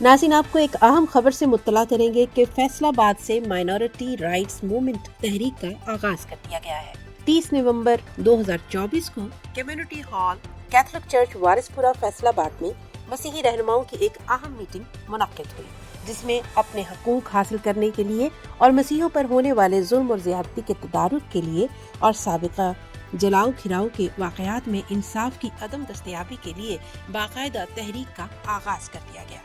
नाज़रीन, आपको एक अहम खबर से मुत्तला करेंगे कि फैसलाबाद से माइनॉरिटी राइट्स मूवमेंट तहरीक का आगाज कर दिया गया है। 30 नवंबर 2024 को community hall Catholic church Warispura Faisalabad में मसीही रहनुमाओं की एक अहम मीटिंग मुनक्किद हुई, जिसमें अपने हकूक हासिल करने के लिए और मसीहों पर होने वाले जुल्म और ज़्यादती के तदारुक के लिए और साबिका जलाओ खिराओ के वाक़यात में इंसाफ की अदम दस्तयाबी के लिए बाकायदा तहरीक का आगाज कर दिया गया।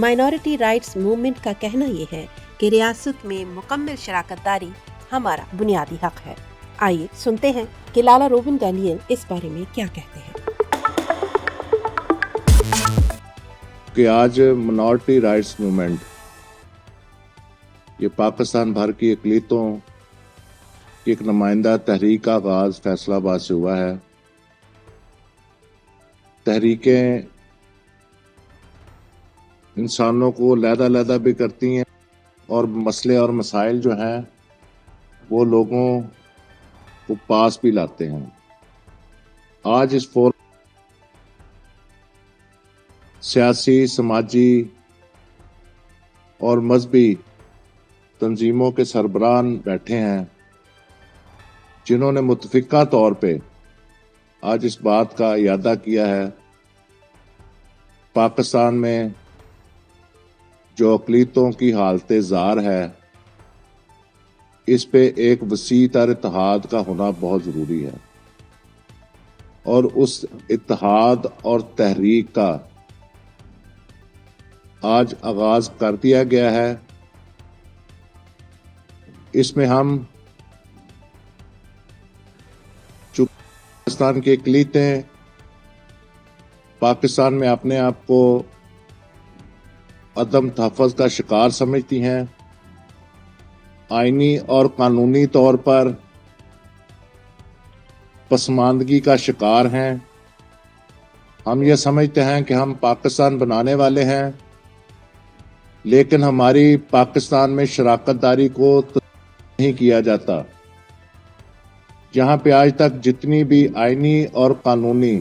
माइनॉरिटी राइट्स मूवमेंट का कहना ये है कि रियासत में मुकम्मल शराकतदारी हमारा बुनियादी हक है। आइए सुनते हैं कि लाला रोबिन डैनियल इस बारे में क्या कहते हैं। कि आज माइनॉरिटी राइट्स मूवमेंट ये पाकिस्तान भर की अक़लीतों की एक नुमाइंदा तहरीक का आगाज फैसलाबाद से हुआ है। तहरीकें इंसानों को लहदा भी करती हैं और मसले और मसाइल जो हैं वो लोगों को पास भी लाते हैं। आज इस फोरम सियासी, समाजी और मजहबी तंजीमों के सरबराहान बैठे हैं, जिन्होंने मुतफ़िका तौर पे आज इस बात का इयादा किया है पाकिस्तान में जो अक़लीतों की हालत ज़ार है, इस पे एक वसी तर इत्तेहाद का होना बहुत ज़रूरी है और उस इत्तेहाद और तहरीक का आज आगाज कर दिया गया है। इसमें हम जो पाकिस्तान की अक़लीतें पाकिस्तान में अपने आप को अदम तहफ़्फ़ुज़ का शिकार समझती हैं, आईनी और कानूनी तौर पर पसमानदगी का शिकार हैं। हम ये समझते हैं कि हम पाकिस्तान बनाने वाले हैं, लेकिन हमारी पाकिस्तान में शराकत दारी को नहीं किया जाता। जहाँ पे आज तक जितनी भी आईनी और कानूनी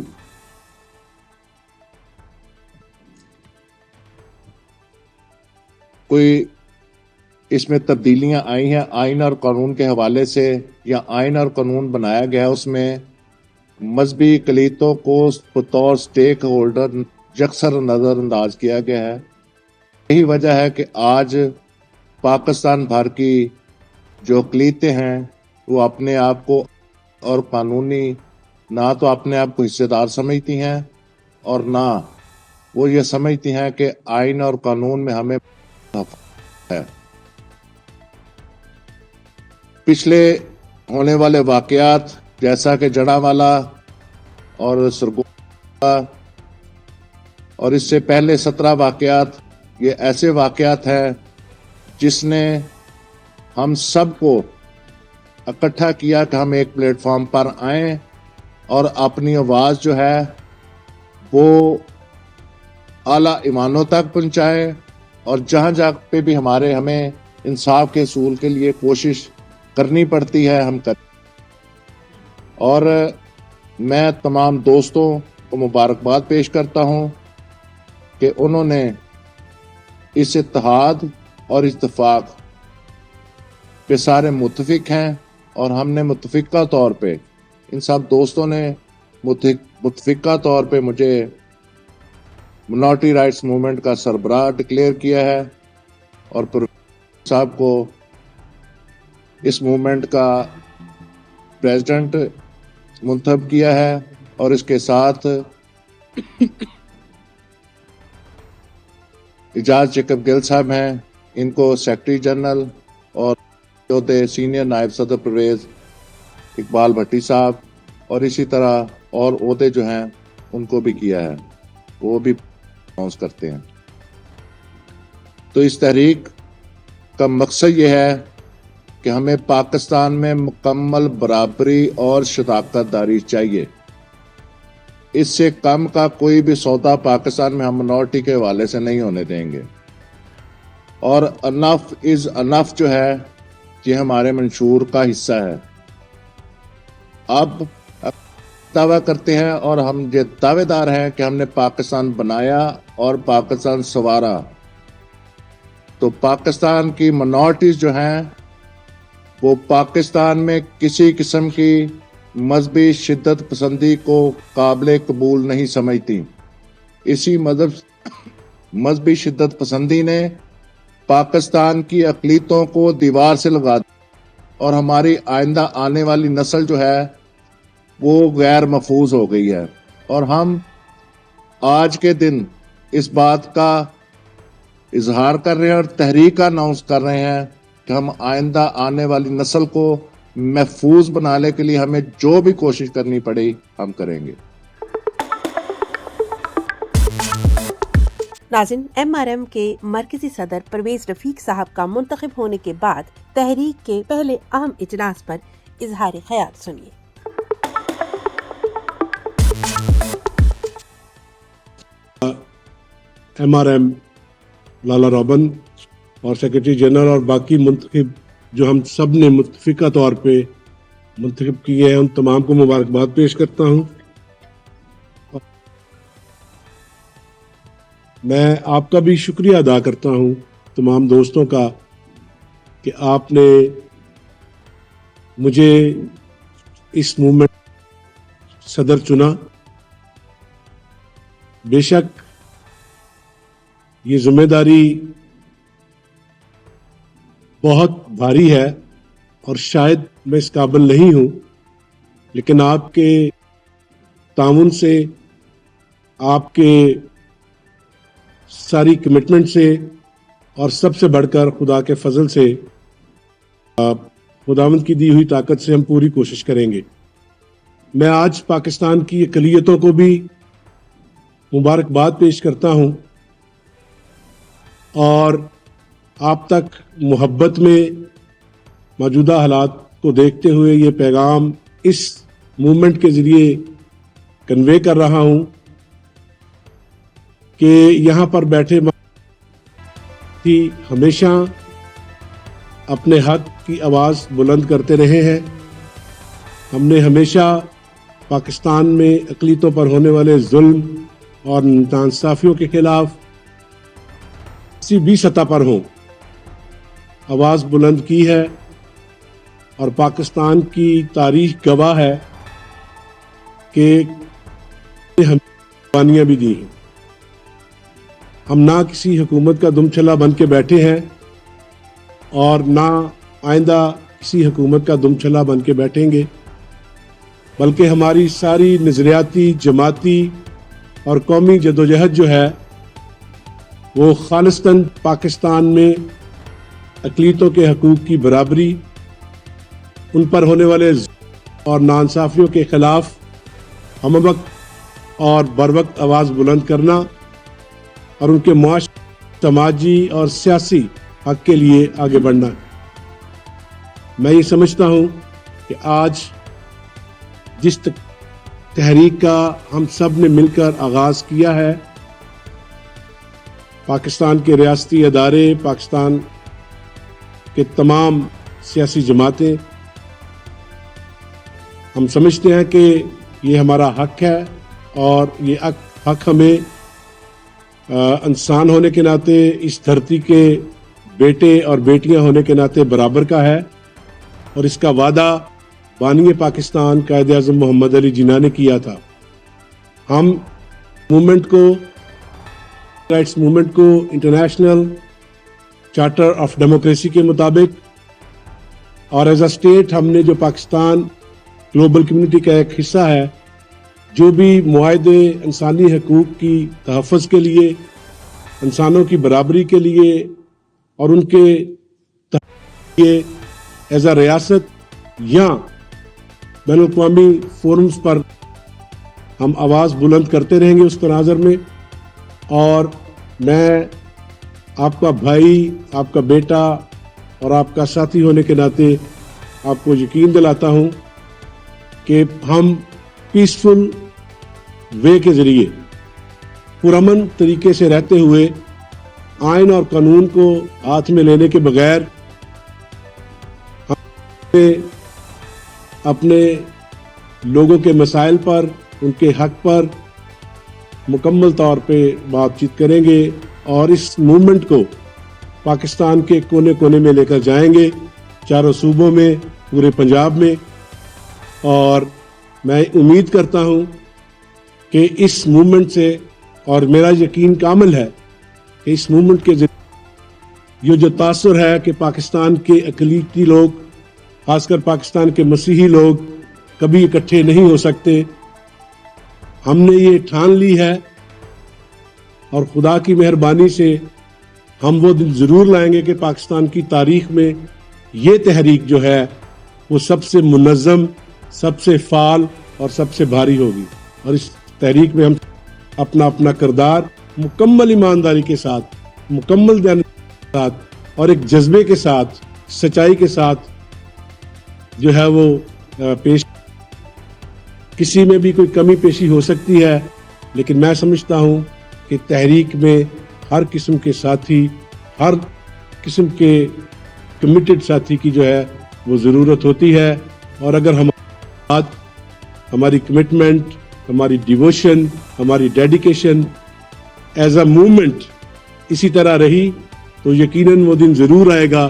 कोई इसमें तब्दीलियां आई हैं आइन और कानून के हवाले से, या आइन और कानून बनाया गया, उसमें मजहबी अक़लीतों को बतौर स्टेक होल्डर यकसर नज़रअंदाज किया गया है। यही वजह है कि आज पाकिस्तान भर की जो अक़लीतें हैं वो अपने आप को और कानूनी ना तो अपने आप को हिस्सेदार समझती हैं और ना वो ये समझती हैं कि आइन और कानून में हमें है। पिछले होने वाले वाक़यात जैसा कि जड़ावाला और सरगोदा और इससे पहले 17 वाक़यात, ये ऐसे वाक़यात हैं जिसने हम सबको इकट्ठा किया कि हम एक प्लेटफॉर्म पर आएं और अपनी आवाज़ जो है वो आला ईमानों तक पहुँचाएं और जहाँ पे भी हमें इंसाफ के असूल के लिए कोशिश करनी पड़ती है हम कर। और मैं तमाम दोस्तों को मुबारकबाद पेश करता हूँ कि उन्होंने इस इत्तेहाद और इत्तेफाक पे सारे मुत्तफिक हैं और हमने मुत्तफिका तौर पे इन सब दोस्तों ने मुत्तफिका तौर पे मुझे माइनॉरिटी राइट्स मूवमेंट का सरबराह डिक्लेयर किया है और साहब को इस मूवमेंट का प्रेसिडेंट मुंतखब किया है और इसके साथ इजाज जैकब गिल साहब हैं, इनको सेक्रेटरी जनरल, और सीनियर नायब सदर परवेज इकबाल भट्टी साहब, और इसी तरह और ओहदे जो हैं उनको भी किया है, वो भी अनाउंस करते हैं। तो इस तहरीक का मकसद ये है कि हमें पाकिस्तान में मुकम्मल बराबरी और शराकतदारी चाहिए। इससे कम का कोई भी सौदा पाकिस्तान में हम मिनॉरिटी के हवाले से नहीं होने देंगे। और अनफ इज अनफ जो है ये हमारे मंशूर का हिस्सा है। अब دعویٰ کرتے ہیں اور ہم یہ دعوے دار ہیں کہ ہم نے پاکستان بنایا اور پاکستان سنوارا، تو پاکستان کی منارٹیز جو ہیں وہ پاکستان میں کسی قسم کی مذہبی شدت پسندی کو قابل قبول نہیں سمجھتی۔ اسی مذہبی شدت پسندی نے پاکستان کی اقلیتوں کو دیوار سے لگا دیا اور ہماری آئندہ آنے والی نسل جو ہے وہ غیر محفوظ ہو گئی ہے، اور ہم آج کے دن اس بات کا اظہار کر رہے ہیں اور تحریک اناؤنس کر رہے ہیں کہ ہم آئندہ آنے والی نسل کو محفوظ بنانے کے لیے ہمیں جو بھی کوشش کرنی پڑے ہم کریں گے۔ ناظرین، MRM کے مرکزی صدر پرویز رفیق صاحب کا منتخب ہونے کے بعد تحریک کے پہلے اہم اجلاس پر اظہار خیال سنیے۔ MRM لالا روبن اور سیکرٹری جنرل اور باقی منتخب جو ہم سب نے متفقہ طور پہ منتخب کیے ہیں، ان تمام کو مبارکباد پیش کرتا ہوں۔ میں آپ کا بھی شکریہ ادا کرتا ہوں، تمام دوستوں کا، کہ آپ نے مجھے اس موومنٹ صدر چنا۔ بے شک یہ ذمہ داری بہت بھاری ہے اور شاید میں اس قابل نہیں ہوں، لیکن آپ کے تعاون سے، آپ کے ساری کمٹمنٹ سے، اور سب سے بڑھ کر خدا کے فضل سے، خداوند کی دی ہوئی طاقت سے ہم پوری کوشش کریں گے۔ میں آج پاکستان کی اقلیتوں کو بھی مبارکباد پیش کرتا ہوں اور آپ تک محبت میں موجودہ حالات کو دیکھتے ہوئے یہ پیغام اس موومنٹ کے ذریعے کنوے کر رہا ہوں کہ یہاں پر بیٹھے ہی ہمیشہ اپنے حق کی آواز بلند کرتے رہے ہیں۔ ہم نے ہمیشہ پاکستان میں اقلیتوں پر ہونے والے ظلم اور ناانصافیوں کے خلاف کسی بھی سطح پر ہوں آواز بلند کی ہے، اور پاکستان کی تاریخ گواہ ہے کہ ہم قربانیاں بھی دی ہیں۔ ہم نہ کسی حکومت کا دم چلا بن کے بیٹھے ہیں اور نہ آئندہ کسی حکومت کا دم چلا بن کے بیٹھیں گے، بلکہ ہماری ساری نظریاتی، جماعتی اور قومی جدوجہد جو ہے وہ خالصتاً پاکستان میں اقلیتوں کے حقوق کی برابری، ان پر ہونے والے اور ناانصافیوں کے خلاف ہم وقت اور بروقت آواز بلند کرنا اور ان کے معاشی، سماجی اور سیاسی حق کے لیے آگے بڑھنا۔ میں یہ سمجھتا ہوں کہ آج جس تحریک کا ہم سب نے مل کر آغاز کیا ہے، پاکستان کے ریاستی ادارے، پاکستان کے تمام سیاسی جماعتیں، ہم سمجھتے ہیں کہ یہ ہمارا حق ہے، اور یہ حق ہمیں انسان ہونے کے ناطے، اس دھرتی کے بیٹے اور بیٹیاں ہونے کے ناطے برابر کا ہے، اور اس کا وعدہ بانی پاکستان قائد اعظم محمد علی جناح نے کیا تھا۔ ہم موومنٹ کو، رائٹس موومنٹ کو انٹرنیشنل چارٹر آف ڈیموکریسی کے مطابق اور ایز اے اسٹیٹ ہم نے جو پاکستان گلوبل کمیونٹی کا ایک حصہ ہے، جو بھی معاہدے انسانی حقوق کی تحفظ کے لیے، انسانوں کی برابری کے لیے اور ان کے لیے ایز اے ریاست یا بین الاقوامی فورمز پر ہم آواز بلند کرتے رہیں گے اس تناظر میں۔ اور میں آپ کا بھائی، آپ کا بیٹا اور آپ کا ساتھی ہونے کے ناطے آپ کو یقین دلاتا ہوں کہ ہم پیسفل وے کے ذریعے پرامن طریقے سے رہتے ہوئے، آئین اور قانون کو ہاتھ میں لینے کے بغیر، ہم اپنے लोगों के मसाइल पर, उनके हक पर मुकम्मल तौर पे बातचीत करेंगे और इस मूवमेंट को पाकिस्तान के कोने कोने में लेकर जाएंगे, चारों सूबों में, पूरे पंजाब में। और मैं उम्मीद करता हूँ कि इस मूवमेंट से, और मेरा यकीन कामिल है कि इस मूवमेंट के जरिए ये जो तासुर है कि पाकिस्तान के अक़लीती लोग, खासकर पाकिस्तान के मसीही लोग कभी इकट्ठे नहीं हो सकते, हमने ये ठान ली है और खुदा की मेहरबानी से हम वो दिन ज़रूर लाएंगे कि पाकिस्तान की तारीख में ये तहरीक जो है वो सबसे मुनज़्ज़म, सबसे फ़ाल और सबसे भारी होगी। और इस तहरीक में हम अपना अपना किरदार मुकम्मल ईमानदारी के साथ, मुकम्मल दयानत के साथ और एक जज्बे के साथ, सच्चाई के साथ जो है वो पेश। किसी में भी कोई कमी पेशी हो सकती है, लेकिन मैं समझता हूँ कि तहरीक में हर किस्म के साथी, हर किस्म के कमिटेड साथी की जो है वो ज़रूरत होती है। और अगर हमारी कमिटमेंट, हमारी डिवोशन, हमारी डेडिकेशन एज अ मूवमेंट इसी तरह रही तो यकीनन वो दिन ज़रूर आएगा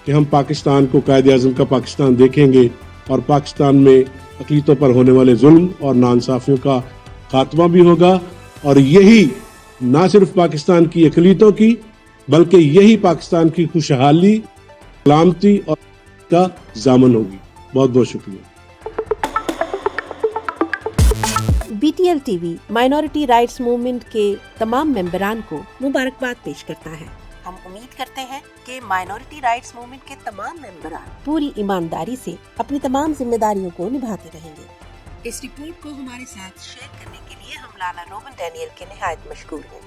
कि हम पाकिस्तान को कायद आज़म का पाकिस्तान देखेंगे और पाकिस्तान में अक़लीतों पर होने वाले जुल्म और नाइंसाफ़ियों का खात्मा भी होगा। और यही ना सिर्फ पाकिस्तान की अक़लीतों की, बल्कि यही पाकिस्तान की खुशहाली, सलामती और का ज़ामन होगी। बहुत बहुत शुक्रिया। BTL TV minority rights movement के तमाम मेंबरान को मुबारकबाद पेश करता है। हम उम्मीद करते हैं कि माइनॉरिटी राइट्स मूवमेंट के तमाम मेंबरान पूरी ईमानदारी से अपनी तमाम जिम्मेदारियों को निभाते रहेंगे। इस रिपोर्ट को हमारे साथ शेयर करने के लिए हम लाला रोबन डैनियल के निहायत मशकूर हैं।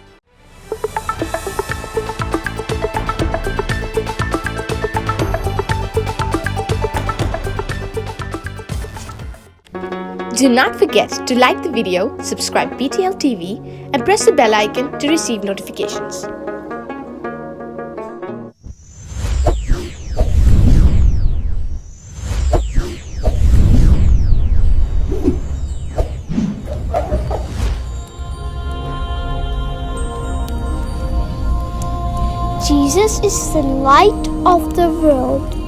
Do not forget to like the video, subscribe BTL TV and press the bell icon to receive notifications. Jesus is the light of the world.